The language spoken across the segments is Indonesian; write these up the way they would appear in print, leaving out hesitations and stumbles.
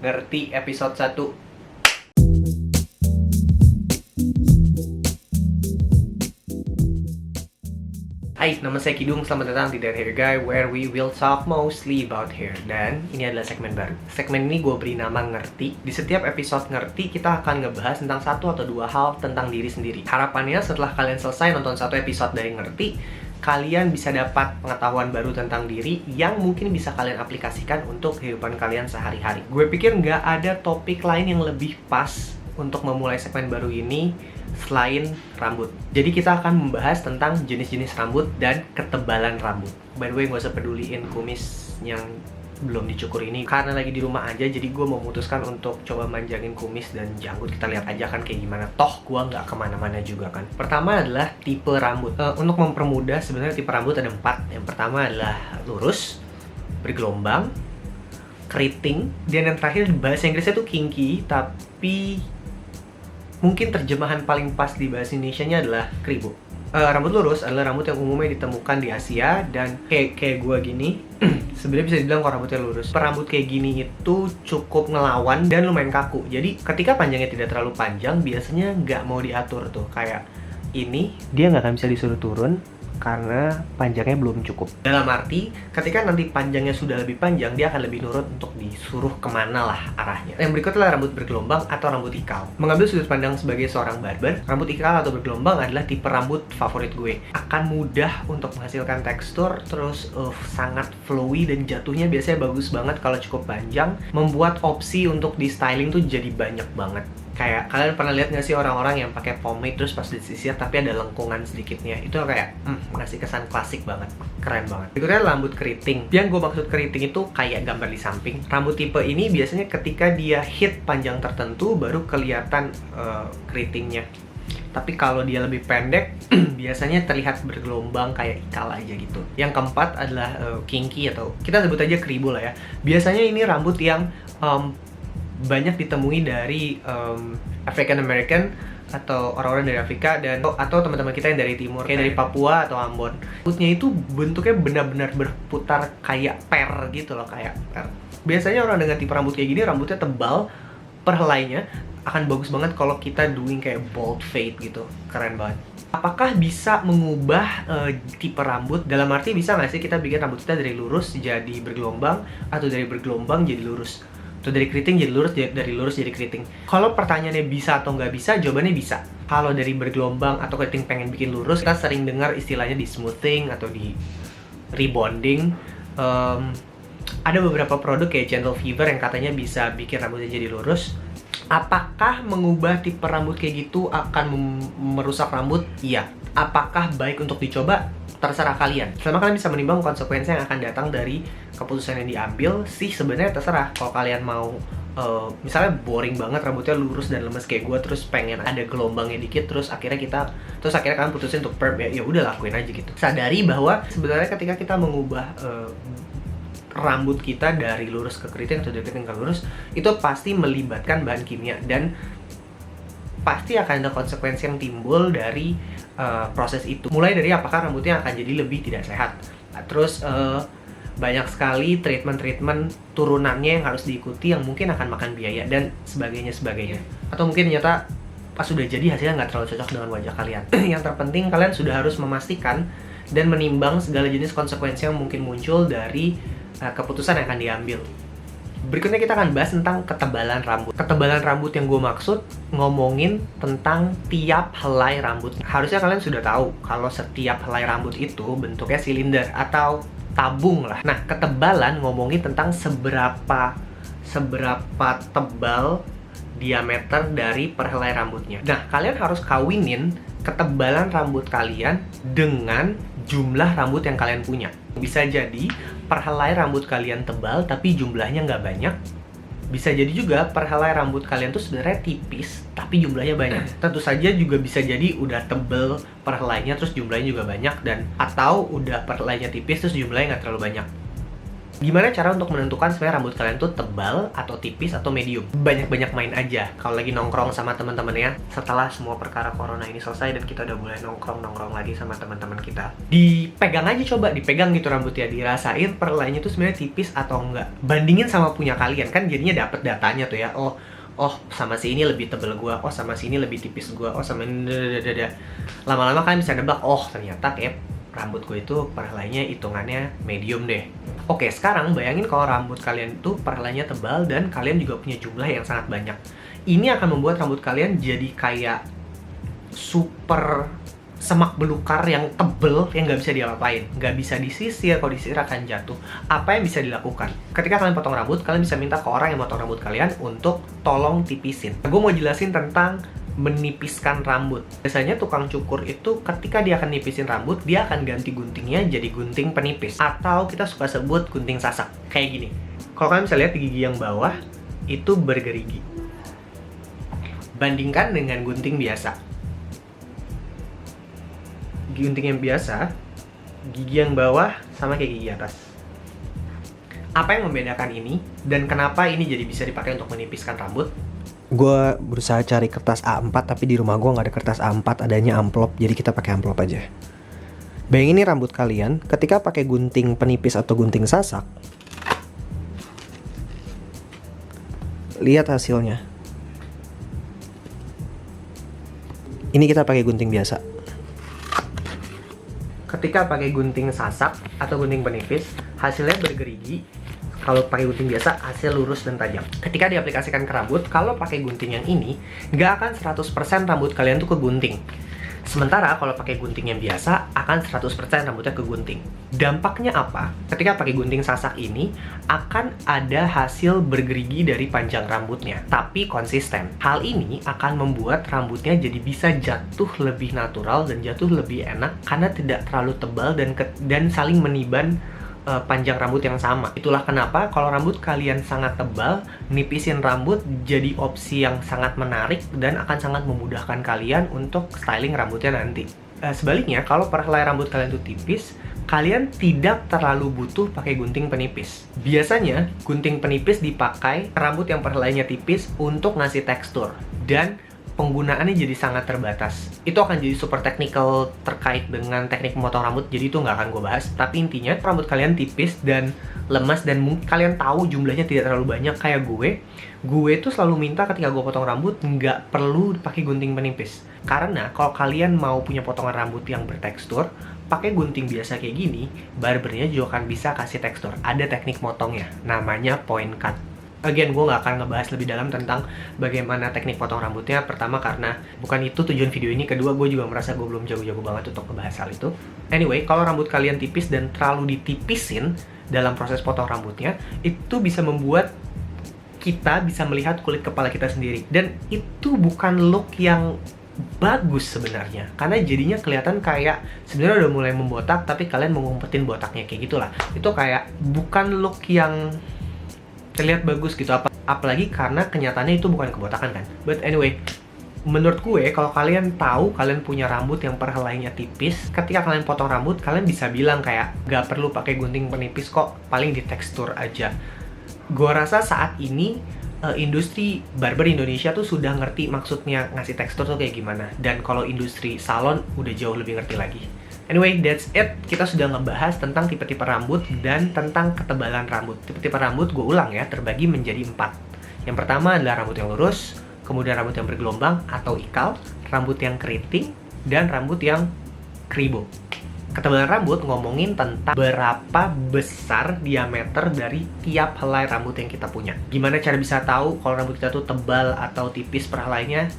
Ngerti episode 1. Hai, nama saya Kidung, selamat datang di That Hair Guy, where we will talk mostly about hair. Dan ini adalah segmen baru. Segmen ini gue beri nama Ngerti. Di setiap episode Ngerti, kita akan ngebahas tentang satu atau dua hal tentang diri sendiri. Harapannya setelah kalian selesai nonton satu episode dari Ngerti, kalian bisa dapat pengetahuan baru tentang diri yang mungkin bisa kalian aplikasikan untuk kehidupan kalian sehari-hari. Gue pikir nggak ada topik lain yang lebih pas untuk memulai segmen baru ini selain rambut. Jadi kita akan membahas tentang jenis-jenis rambut dan ketebalan rambut. By the way, gak usah peduliin kumis yang belum dicukur ini karena lagi di rumah aja, jadi gue memutuskan untuk coba manjangin kumis dan janggut. Kita lihat aja kan kayak gimana. Toh gue nggak kemana-mana juga kan. Pertama adalah tipe rambut. Untuk mempermudah, sebenarnya tipe rambut ada 4. Yang pertama adalah lurus, bergelombang, keriting, dan yang terakhir bahasa Inggrisnya tuh kinky, tapi mungkin terjemahan paling pas di bahasa Indonesianya adalah kribo. Rambut lurus adalah rambut yang umumnya ditemukan di Asia dan kayak gue gini. Sebenarnya bisa dibilang kalau rambutnya lurus. Rambut kayak gini itu cukup ngelawan dan lumayan kaku. Jadi ketika panjangnya tidak terlalu panjang, biasanya nggak mau diatur tuh. Kayak ini, dia nggak akan bisa disuruh turun karena panjangnya belum cukup. Dalam arti, ketika nanti panjangnya sudah lebih panjang, dia akan lebih nurut untuk disuruh kemana lah arahnya. Yang berikut adalah rambut bergelombang atau rambut ikal. Mengambil sudut pandang sebagai seorang barber, rambut ikal atau bergelombang adalah tipe rambut favorit gue. Akan mudah untuk menghasilkan tekstur, terus sangat flowy dan jatuhnya biasanya bagus banget kalau cukup panjang. Membuat opsi untuk di styling tuh jadi banyak banget. Kayak kalian pernah lihat nggak sih orang-orang yang pakai pomade terus pas disisir tapi ada lengkungan sedikitnya? Itu kayak ngasih kesan klasik banget, keren banget. Berikutnya rambut keriting. Yang gue maksud keriting itu kayak gambar di samping. Rambut tipe ini biasanya ketika dia hit panjang tertentu baru kelihatan keritingnya. Tapi kalau dia lebih pendek, biasanya terlihat bergelombang kayak ikal aja gitu. Yang keempat adalah kinky atau kita sebut aja kribo lah ya. Biasanya ini rambut yang banyak ditemui dari African American atau orang-orang dari Afrika dan atau teman-teman kita yang dari timur kayak dari Papua atau Ambon. Rambutnya itu bentuknya benar-benar berputar kayak per gitu loh, kayak per. Biasanya orang dengan tipe rambut kayak gini rambutnya tebal, perhelainya akan bagus banget kalau kita doing kayak bald fade gitu. Keren banget. Apakah bisa mengubah tipe rambut? Dalam arti bisa nggak sih kita bikin rambut kita dari lurus jadi bergelombang atau dari bergelombang jadi lurus? Atau dari keriting jadi lurus, dari lurus jadi keriting. Kalau pertanyaannya bisa atau nggak bisa, jawabannya bisa. Kalau dari bergelombang atau keriting pengen bikin lurus, kita sering dengar istilahnya di smoothing atau di rebonding. Ada beberapa produk kayak Gentle Fever yang katanya bisa bikin rambutnya jadi lurus. Apakah mengubah tipe rambut kayak gitu akan merusak rambut? Iya. Apakah baik untuk dicoba? Terserah kalian. Selama kalian bisa menimbang konsekuensi yang akan datang dari keputusan yang diambil sih, sebenarnya terserah. Kalau kalian mau misalnya boring banget rambutnya lurus dan lemes kayak gue, terus pengen ada gelombangnya dikit, terus akhirnya kalian putusin untuk perm, ya udah lakuin aja gitu. Sadari bahwa sebenarnya ketika kita mengubah rambut kita dari lurus ke keriting atau dari keriting ke lurus, itu pasti melibatkan bahan kimia dan pasti akan ada konsekuensi yang timbul dari proses itu. Mulai dari apakah rambutnya akan jadi lebih tidak sehat. Terus banyak sekali treatment turunannya yang harus diikuti yang mungkin akan makan biaya dan sebagainya. Atau mungkin ternyata pas sudah jadi hasilnya nggak terlalu cocok dengan wajah kalian. Yang terpenting kalian sudah harus memastikan dan menimbang segala jenis konsekuensi yang mungkin muncul dari keputusan yang akan diambil. Berikutnya kita akan bahas tentang ketebalan rambut. Ketebalan rambut yang gue maksud ngomongin tentang tiap helai rambut. Harusnya kalian sudah tahu kalau setiap helai rambut itu bentuknya silinder atau tabung lah. Nah, ketebalan ngomongin tentang seberapa tebal diameter dari per helai rambutnya. Nah, kalian harus kawinin ketebalan rambut kalian dengan jumlah rambut yang kalian punya. Bisa jadi per helai rambut kalian tebal tapi jumlahnya nggak banyak. Bisa jadi juga per helai rambut kalian tuh sebenarnya tipis tapi jumlahnya banyak. Tentu saja juga bisa jadi udah tebel per helainya terus jumlahnya juga banyak, dan atau udah per helainya tipis terus jumlahnya nggak terlalu banyak. Gimana cara untuk menentukan sebenarnya rambut kalian tuh tebal atau tipis atau medium? Banyak-banyak main aja kalau lagi nongkrong sama teman-temannya setelah semua perkara corona ini selesai dan kita udah mulai nongkrong lagi sama teman-teman kita. Dipegang aja, coba dipegang gitu rambutnya, dirasain perhelainya tuh sebenarnya tipis atau enggak. Bandingin sama punya kalian, kan jadinya dapet datanya tuh ya. Oh sama si ini lebih tebel gua, oh sama si ini lebih tipis gua, oh sama ini lama-lama kalian bisa nebak, oh ternyata kayak rambut gue itu perhelainya hitungannya medium deh. Oke, sekarang bayangin kalau rambut kalian itu perhelainya tebal dan kalian juga punya jumlah yang sangat banyak. Ini akan membuat rambut kalian jadi kayak super semak belukar yang tebel yang nggak bisa diapa-apain, nggak bisa disisir. Kalau disisir akan jatuh. Apa yang bisa dilakukan? Ketika kalian potong rambut, kalian bisa minta ke orang yang potong rambut kalian untuk tolong tipisin. Gue mau jelasin tentang menipiskan rambut. Biasanya tukang cukur itu ketika dia akan nipisin rambut, dia akan ganti guntingnya jadi gunting penipis, atau kita suka sebut gunting sasak. Kayak gini. Kalau kalian bisa lihat di gigi yang bawah itu bergerigi. Bandingkan dengan gunting biasa. Gunting yang biasa, gigi yang bawah sama kayak gigi atas. Apa yang membedakan ini dan kenapa ini jadi bisa dipakai untuk menipiskan rambut? Gue berusaha cari kertas A4, tapi di rumah gue nggak ada kertas A4, adanya amplop, jadi kita pakai amplop aja. Bayangin nih rambut kalian, ketika pakai gunting penipis atau gunting sasak, lihat hasilnya. Ini kita pakai gunting biasa. Ketika pakai gunting sasak atau gunting penipis, hasilnya bergerigi. Kalau pakai gunting biasa, hasil lurus dan tajam. Ketika diaplikasikan ke rambut, kalau pakai gunting yang ini, nggak akan 100% rambut kalian tuh ke gunting. Sementara kalau pakai gunting yang biasa, akan 100% rambutnya ke gunting. Dampaknya apa? Ketika pakai gunting sasak ini, akan ada hasil bergerigi dari panjang rambutnya, tapi konsisten. Hal ini akan membuat rambutnya jadi bisa jatuh lebih natural dan jatuh lebih enak, karena tidak terlalu tebal dan saling meniban panjang rambut yang sama. Itulah kenapa kalau rambut kalian sangat tebal, nipisin rambut jadi opsi yang sangat menarik dan akan sangat memudahkan kalian untuk styling rambutnya nanti. Sebaliknya, kalau perhelai rambut kalian itu tipis, kalian tidak terlalu butuh pakai gunting penipis. Biasanya, gunting penipis dipakai rambut yang perhelainya tipis untuk ngasih tekstur dan penggunaannya jadi sangat terbatas. Itu akan jadi super technical terkait dengan teknik memotong rambut, jadi itu nggak akan gue bahas. Tapi intinya, rambut kalian tipis dan lemas dan mungkin kalian tahu jumlahnya tidak terlalu banyak kayak gue tuh selalu minta ketika gue potong rambut nggak perlu pakai gunting penipis. Karena kalau kalian mau punya potongan rambut yang bertekstur, pakai gunting biasa kayak gini, barbernya juga akan bisa kasih tekstur. Ada teknik motongnya, namanya point cut. Again, gue nggak akan ngebahas lebih dalam tentang bagaimana teknik potong rambutnya. Pertama, karena bukan itu tujuan video ini. Kedua, gue juga merasa gue belum jago-jago banget untuk ngebahas hal itu. Anyway, kalau rambut kalian tipis dan terlalu ditipisin dalam proses potong rambutnya, itu bisa membuat kita bisa melihat kulit kepala kita sendiri. Dan itu bukan look yang bagus sebenarnya, karena jadinya kelihatan kayak sebenarnya udah mulai membotak, tapi kalian mau ngumpetin botaknya kayak gitulah. Itu kayak bukan look yang terlihat bagus gitu, apalagi karena kenyataannya itu bukan kebotakan kan. But anyway, menurut gue kalau kalian tahu kalian punya rambut yang perhelainya tipis, ketika kalian potong rambut kalian bisa bilang kayak gak perlu pakai gunting penipis kok, paling di tekstur aja. Gue rasa saat ini industri barber Indonesia tuh sudah ngerti maksudnya ngasih tekstur tuh kayak gimana, dan kalau industri salon udah jauh lebih ngerti lagi. Anyway, that's it. Kita sudah ngebahas tentang tipe-tipe rambut dan tentang ketebalan rambut. Tipe-tipe rambut, gue ulang ya, terbagi menjadi 4. Yang pertama adalah rambut yang lurus, kemudian rambut yang bergelombang atau ikal, rambut yang keriting, dan rambut yang kribo. Ketebalan rambut ngomongin tentang berapa besar diameter dari tiap helai rambut yang kita punya. Gimana cara bisa tahu kalau rambut kita tuh tebal atau tipis perhelainya?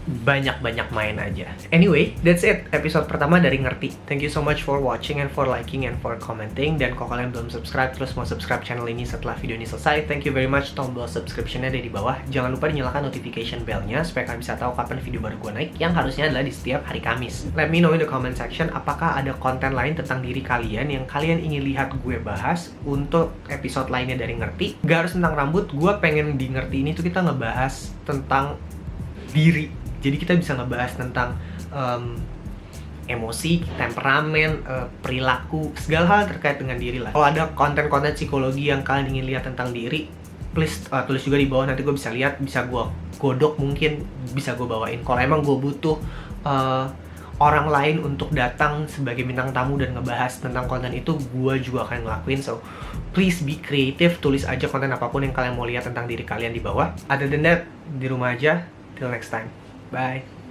Banyak-banyak main aja. Anyway, that's it. Episode pertama dari Ngerti. Thank you so much for watching and for liking and for commenting. Dan kalau kalian belum subscribe, terus mau subscribe channel ini setelah video ini selesai, thank you very much. Tombol subscription-nya ada di bawah. Jangan lupa dinyalakan notification bell-nya supaya kalian bisa tahu kapan video baru gue naik, yang harusnya adalah di setiap hari Kamis. Let me know in the comment section apakah ada konten lain tentang diri kalian yang kalian ingin lihat gue bahas untuk episode lainnya dari Ngerti. Gak harus tentang rambut, gue pengen di Ngerti ini tuh kita ngebahas tentang diri. Jadi kita bisa ngebahas tentang emosi, temperamen, perilaku, segala hal terkait dengan diri lah. Kalau ada konten-konten psikologi yang kalian ingin lihat tentang diri, please tulis juga di bawah, nanti gue bisa lihat, bisa gue godok, mungkin bisa gue bawain. Kalau emang gue butuh orang lain untuk datang sebagai bintang tamu dan ngebahas tentang konten itu, gue juga akan ngelakuin. So please be creative, tulis aja konten apapun yang kalian mau lihat tentang diri kalian di bawah. Other than that, di rumah aja. Till next time, bye.